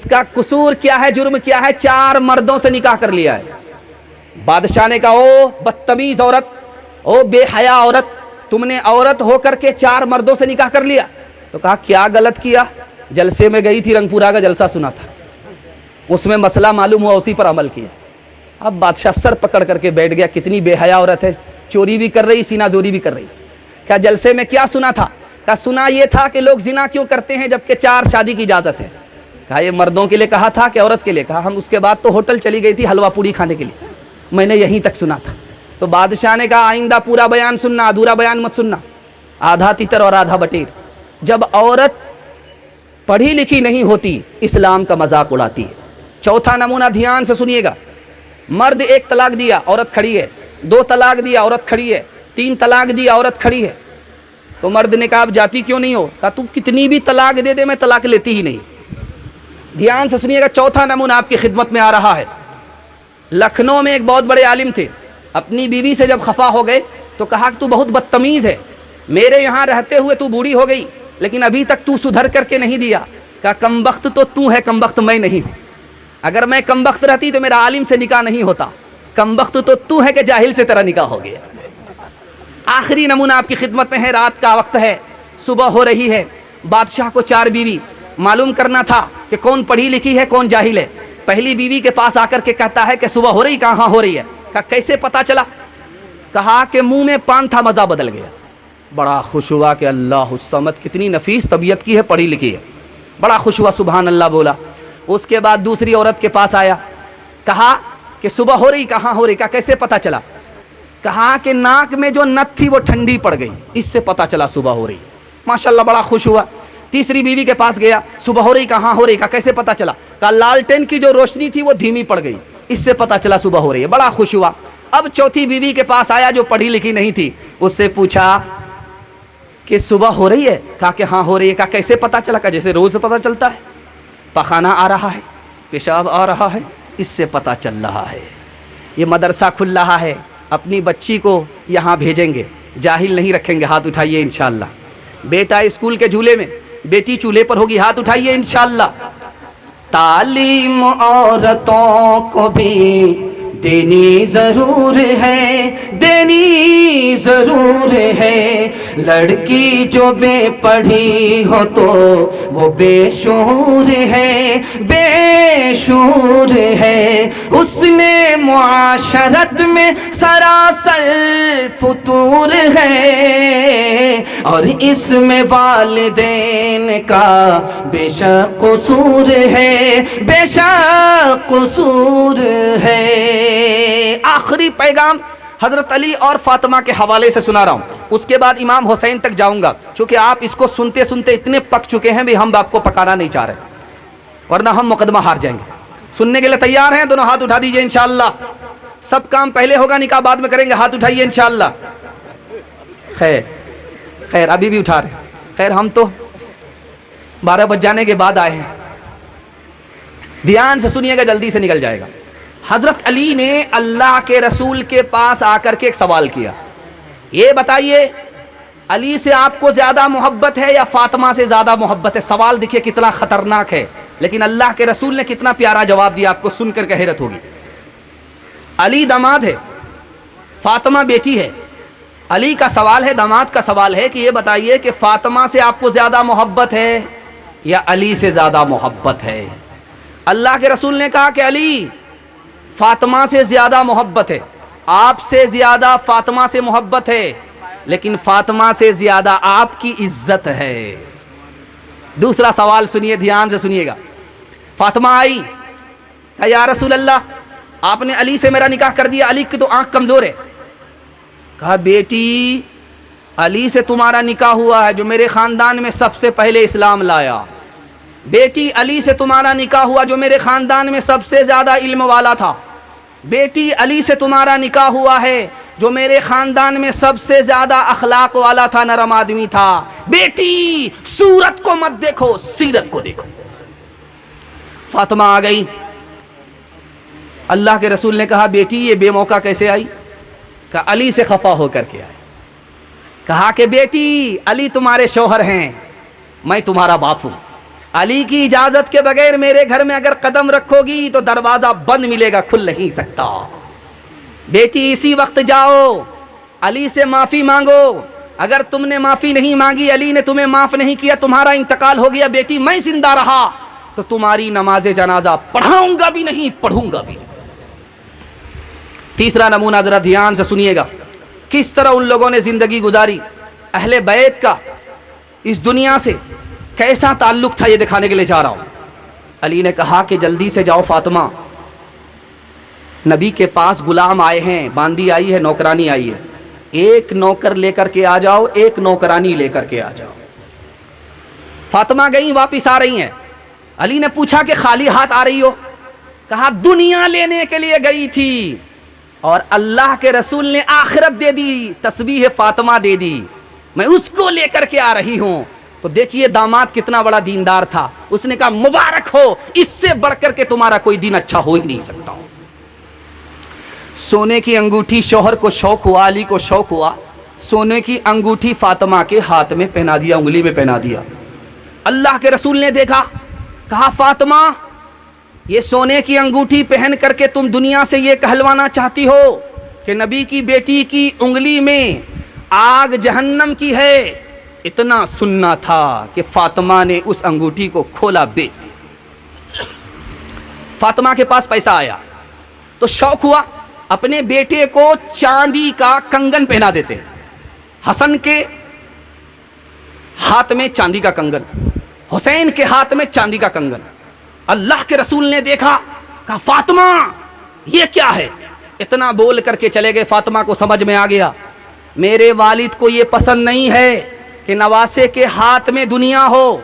اس کا قصور کیا ہے، جرم کیا ہے؟ 4 مردوں سے نکاح کر لیا ہے۔ بادشاہ نے کہا او بدتمیز عورت، او بے حیا عورت، تم نے عورت ہو کر کے 4 مردوں سے نکاح کر لیا؟ تو کہا کیا غلط کیا؟ جلسے میں گئی تھی، رنگ پورا کا جلسہ سنا تھا، اس میں مسئلہ معلوم ہوا، اسی پر عمل کیا۔ اب بادشاہ سر پکڑ کر کے بیٹھ گیا، کتنی بے حیا عورت ہے، چوری بھی کر رہی، سینہ زوری بھی کر رہی۔ کہا جلسے میں کیا سنا تھا؟ کہا سنا یہ تھا کہ لوگ زنا کیوں کرتے ہیں جبکہ 4 شادی کی اجازت ہے۔ کہا یہ مردوں کے لیے کہا تھا کہ عورت کے لیے؟ کہا ہم اس کے بعد تو ہوٹل چلی گئی تھی حلوہ پوری کھانے کے لیے، میں نے یہیں تک سنا تھا۔ تو بادشاہ نے کہا آئندہ پورا بیان سننا، ادھورا بیان مت سننا، آدھا تیتر اور آدھا بٹیر۔ جب عورت پڑھی لکھی نہیں ہوتی، اسلام کا مذاق اڑاتی ہے۔ چوتھا نمونہ دھیان سے سنیے گا، مرد 1 طلاق دیا، عورت کھڑی ہے، 2 طلاق دیا، عورت کھڑی ہے، 3 طلاق دیا، عورت کھڑی ہے۔ تو مرد نے کہا اب جاتی کیوں نہیں ہو؟ کہا تو کتنی بھی طلاق دے دے میں طلاق لیتی ہی نہیں۔ دھیان سے سنیے گا، چوتھا نمونہ آپ کی خدمت میں آ رہا ہے۔ لکھنؤ میں ایک بہت بڑے عالم تھے، اپنی بیوی سے جب خفا ہو گئے تو کہا کہ تو بہت بدتمیز ہے، میرے یہاں رہتے ہوئے تو بوڑھی ہو گئی لیکن ابھی تک تو سدھر کر کے نہیں دیا۔ کہا کمبخت تو ہے، کمبخت میں نہیں ہوں، اگر میں کمبخت رہتی تو میرا عالم سے نکاح نہیں ہوتا، کمبخت تو ہے کہ جاہل سے تیرا نکاح ہو گیا۔ آخری نمونہ آپ کی خدمت میں ہے، رات کا وقت ہے، صبح ہو رہی ہے، بادشاہ کو 4 بیوی، معلوم کرنا تھا کہ کون پڑھی لکھی ہے کون جاہل ہے۔ پہلی بیوی کے پاس آ کر کے کہتا ہے کہ صبح ہو رہی؟ کہاں ہو رہی ہے؟ کہا کیسے پتا چلا؟ کہا کہ منہ میں پان تھا، مزہ بدل گیا۔ بڑا خوش ہوا کہ اللہ الصمد، کتنی نفیس طبیعت کی ہے، پڑھی لکھی ہے، بڑا خوش ہوا، سبحان اللہ بولا۔ اس کے بعد دوسری عورت کے پاس آیا، کہا کہ صبح ہو رہی؟ کہاں ہو رہی؟ کہا کیسے پتا چلا؟ کہا کہ ناک میں جو نت تھی وہ ٹھنڈی پڑ گئی، اس سے پتا چلا صبح ہو رہی۔ ماشاءاللہ بڑا خوش ہوا۔ تیسری بیوی کے پاس گیا، صبح ہو رہی؟ کہاں ہو رہی؟ کہا کیسے پتا چلا؟ کہا لالٹین کی جو روشنی تھی وہ دھیمی پڑ گئی، اس سے پتا چلا صبح ہو رہی ہے، بڑا خوش ہوا۔ اب چوتھی بیوی کے پاس آیا جو پڑھی لکھی نہیں تھی، اس سے پوچھا کہ صبح ہو رہی ہے؟ کہا کہ ہاں ہو رہی ہے۔ کہا کیسے پتا چلا؟ کہا جیسے روز پتا چلتا ہے، پخانہ آ رہا ہے، پیشاب آ رہا ہے، اس سے پتا چل رہا ہے۔ یہ مدرسہ کھل رہا ہے، اپنی بچی کو یہاں بھیجیں گے، جاہل نہیں رکھیں گے، ہاتھ اٹھائیے انشاءاللہ۔ بیٹا اسکول کے جھولے میں، بیٹی چولہے پر ہوگی، ہاتھ اٹھائیے انشاءاللہ۔ تعلیم عورتوں کو بھی دینی ضرور ہے، دینی ضرور ہے، لڑکی جو بے پڑھی ہو تو وہ بے شعور ہے، بے شعور ہے، اس نے معاشرت میں سراسر فطور ہے، اور اس میں والدین کا بے شک قصور ہے، بے شک قصور ہے۔ آخری پیغام حضرت علی اور فاطمہ کے حوالے سے سنا رہا ہوں، اس کے بعد امام حسین تک جاؤں گا، چونکہ آپ اس کو سنتے سنتے اتنے پک چکے ہیں بھی ہم آپ کو پکانا نہیں چاہ رہے ورنہ ہم مقدمہ ہار جائیں گے۔ سننے کے لیے تیار ہیں؟ دونوں ہاتھ اٹھا دیجئے انشاءاللہ۔ سب کام پہلے ہوگا، نکاح بعد میں کریں گے، ہاتھ اٹھائیے انشاءاللہ۔ خیر ابھی بھی اٹھا رہے ہیں، خیر ہم تو 12 بج جانے کے بعد آئے ہیں۔ دھیان سے سنیے گا، جلدی سے نکل جائے گا۔ حضرت علی نے اللہ کے رسول کے پاس آ کر کے ایک سوال کیا، یہ بتائیے علی سے آپ کو زیادہ محبت ہے یا فاطمہ سے زیادہ محبت ہے؟ سوال دیکھیے کتنا خطرناک ہے، لیکن اللہ کے رسول نے کتنا پیارا جواب دیا، آپ کو سن کر کے حیرت ہوگی۔ علی داماد ہے، فاطمہ بیٹی ہے۔ علی کا سوال ہے، داماد کا سوال ہے کہ یہ بتائیے کہ فاطمہ سے آپ کو زیادہ محبت ہے یا علی سے زیادہ محبت ہے؟ اللہ کے رسول نے کہا کہ علی فاطمہ سے زیادہ محبت ہے، آپ سے زیادہ فاطمہ سے محبت ہے، لیکن فاطمہ سے زیادہ آپ کی عزت ہے۔ دوسرا سوال سنیے، دھیان سے سنیے گا۔ فاطمہ آئی، کہا یا رسول اللہ آپ نے علی سے میرا نکاح کر دیا، علی کی تو آنکھ کمزور ہے۔ کہا بیٹی علی سے تمہارا نکاح ہوا ہے جو میرے خاندان میں سب سے پہلے اسلام لایا، بیٹی علی سے تمہارا نکاح ہوا جو میرے خاندان میں سب سے زیادہ علم والا تھا، بیٹی علی سے تمہارا نکاح ہوا ہے جو میرے خاندان میں سب سے زیادہ اخلاق والا تھا، نرم آدمی تھا۔ بیٹی صورت کو مت دیکھو، سیرت کو دیکھو۔ فاطمہ آ گئی، اللہ کے رسول نے کہا بیٹی یہ بے موقع کیسے آئی؟ کہا علی سے خفا ہو کر کے آئی۔ کہا کہ بیٹی علی تمہارے شوہر ہیں، میں تمہارا باپ ہوں، علی کی اجازت کے بغیر میرے گھر میں اگر قدم رکھو گی تو دروازہ بند ملے گا، کھل نہیں سکتا۔ بیٹی اسی وقت جاؤ، علی سے معافی مانگو۔ اگر تم نے معافی نہیں مانگی، علی نے تمہیں معاف نہیں کیا، تمہارا انتقال ہو گیا، بیٹی میں زندہ رہا تو تمہاری نماز جنازہ پڑھاؤں گا بھی نہیں، پڑھوں گا بھی۔ تیسرا نمونہ ذرا دھیان سے سنیے گا، کس طرح ان لوگوں نے زندگی گزاری۔ اہل بیت کا اس دنیا سے کیسا تعلق تھا یہ دکھانے کے لیے جا رہا ہوں۔ علی نے کہا کہ جلدی سے جاؤ فاطمہ، نبی کے پاس غلام آئے ہیں، باندی آئی ہے، نوکرانی آئی ہے، ایک نوکر لے کر کے آ جاؤ، ایک نوکرانی لے کر کے آ جاؤ۔ فاطمہ گئی، واپس آ رہی ہیں۔ علی نے پوچھا کہ خالی ہاتھ آ رہی ہو؟ کہا دنیا لینے کے لیے گئی تھی اور اللہ کے رسول نے آخرت دے دی، تسبیح فاطمہ دے دی، میں اس کو لے کر کے آ رہی ہوں۔ تو دیکھیے داماد کتنا بڑا دیندار تھا، اس نے کہا مبارک ہو، اس سے بڑھ کر کے تمہارا کوئی دین اچھا ہو ہی نہیں سکتا۔ سونے کی انگوٹھی شوہر کو شوق ہوا، علی کو شوق ہوا، سونے کی انگوٹھی فاطمہ کے ہاتھ میں پہنا دیا، انگلی میں پہنا دیا۔ اللہ کے رسول نے دیکھا، کہا فاطمہ یہ سونے کی انگوٹھی پہن کر کے تم دنیا سے یہ کہلوانا چاہتی ہو کہ نبی کی بیٹی کی انگلی میں آگ جہنم کی ہے؟ اتنا سننا تھا کہ فاطمہ نے اس انگوٹھی کو کھولا، بیچ دیا۔ فاطمہ کے پاس پیسہ آیا تو شوق ہوا، اپنے بیٹے کو چاندی کا کنگن پہنا دیتے ہیں۔ حسن کے ہاتھ میں چاندی کا کنگن، حسین کے ہاتھ میں چاندی کا کنگن۔ اللہ کے رسول نے دیکھا، کہا فاطمہ یہ کیا ہے؟ اتنا بول کر کے چلے گئے۔ فاطمہ کو سمجھ میں آ گیا میرے والد کو یہ پسند نہیں ہے کہ نواسے کے ہاتھ میں دنیا ہو،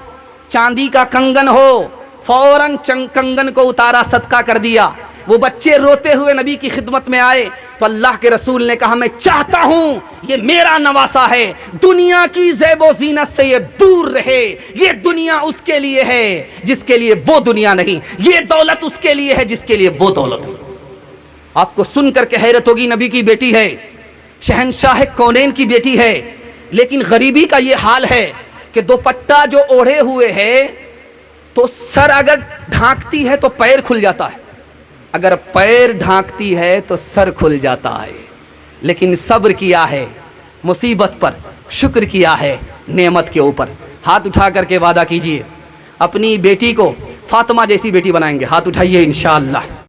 چاندی کا کنگن ہو۔ فوراً کنگن کو اتارا، صدقہ کر دیا۔ وہ بچے روتے ہوئے نبی کی خدمت میں آئے تو اللہ کے رسول نے کہا میں چاہتا ہوں یہ میرا نواسا ہے، دنیا کی زیب و زینت سے یہ دور رہے، یہ دنیا اس کے لیے ہے جس کے لیے وہ دنیا نہیں، یہ دولت اس کے لیے ہے جس کے لیے وہ دولت۔ آپ کو سن کر کے حیرت ہوگی، نبی کی بیٹی ہے، شہنشاہ کونین کی بیٹی ہے، لیکن غریبی کا یہ حال ہے کہ دوپٹہ جو اوڑھے ہوئے ہے تو سر اگر ڈھانکتی ہے تو پیر کھل جاتا ہے، اگر پیر ڈھانکتی ہے تو سر کھل جاتا ہے۔ لیکن صبر کیا ہے مصیبت پر، شکر کیا ہے نعمت کے اوپر۔ ہاتھ اٹھا کر کے وعدہ کیجئے اپنی بیٹی کو فاطمہ جیسی بیٹی بنائیں گے، ہاتھ اٹھائیے انشاءاللہ۔